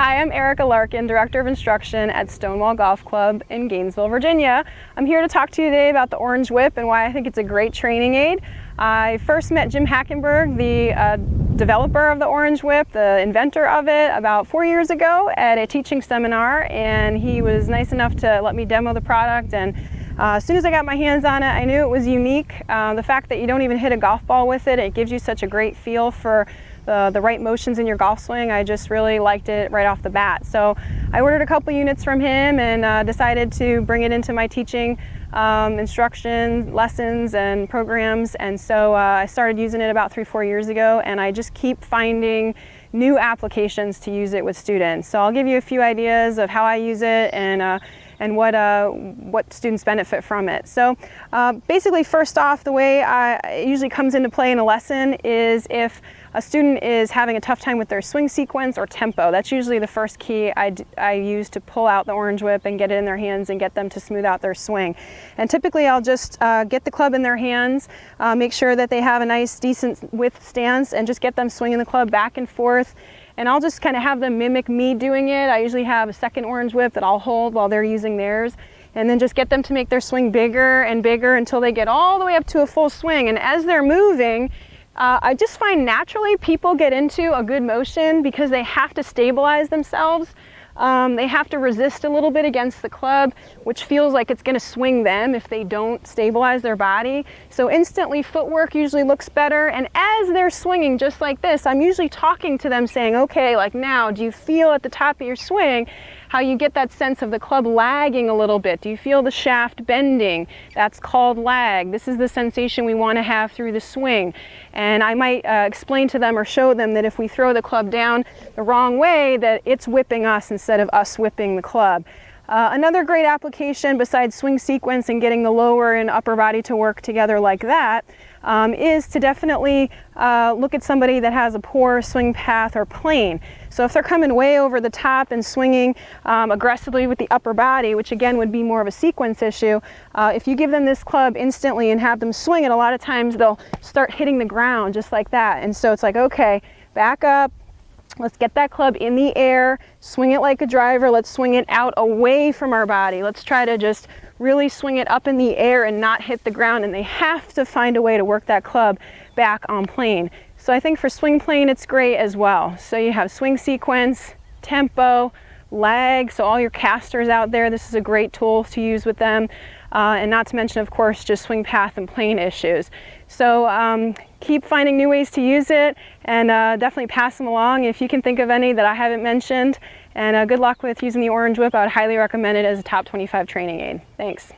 Hi, I'm Erika Larkin, Director of Instruction at Stonewall Golf Club in Gainesville, Virginia. I'm here to talk to you today about the Orange Whip and why I think it's a great training aid. I first met Jim Hackenberg, the developer of the Orange Whip, the inventor of it, about 4 years ago at a teaching seminar, and he was nice enough to let me demo the product. And as soon as I got my hands on it, I knew it was unique. The fact that you don't even hit a golf ball with it, it gives you such a great feel for the right motions in your golf swing. I just really liked it right off the bat. So I ordered a couple units from him and decided to bring it into my teaching instruction, lessons, and programs. And so I started using it about 3-4 years ago, and I just keep finding new applications to use it with students. So I'll give you a few ideas of how I use it and what students benefit from it. So basically, first off, the way it usually comes into play in a lesson is if a student is having a tough time with their swing sequence or tempo. That's usually the first key I use to pull out the Orange Whip and get it in their hands and get them to smooth out their swing. And typically I'll just get the club in their hands, make sure that they have a nice decent width stance, and just get them swinging the club back and forth. And I'll just kind of have them mimic me doing it. I usually have a second Orange Whip that I'll hold while they're using theirs, and then just get them to make their swing bigger and bigger until they get all the way up to a full swing. And as they're moving, I just find naturally people get into a good motion because they have to stabilize themselves. They have to resist a little bit against the club, which feels like it's going to swing them if they don't stabilize their body. So instantly footwork usually looks better. And as they're swinging just like this, I'm usually talking to them saying, okay, like now, do you feel at the top of your swing how you get that sense of the club lagging a little bit? Do you feel the shaft bending? That's called lag. This is the sensation we want to have through the swing. And I might explain to them or show them that if we throw the club down the wrong way, that it's whipping us instead of us whipping the club. Another great application besides swing sequence and getting the lower and upper body to work together like that is to definitely look at somebody that has a poor swing path or plane. So if they're coming way over the top and swinging aggressively with the upper body, which again would be more of a sequence issue, if you give them this club instantly and have them swing it, a lot of times they'll start hitting the ground just like that. And so it's like, okay, back up. Let's get that club in the air, swing it like a driver. Let's swing it out away from our body. Let's try to just really swing it up in the air and not hit the ground. And they have to find a way to work that club back on plane. So I think for swing plane, it's great as well. So you have swing sequence, tempo, lag. So all your casters out there, this is a great tool to use with them. And not to mention, of course, just swing path and plane issues. So keep finding new ways to use it, and definitely pass them along if you can think of any that I haven't mentioned. And good luck with using the Orange Whip. I would highly recommend it as a top 25 training aid. Thanks.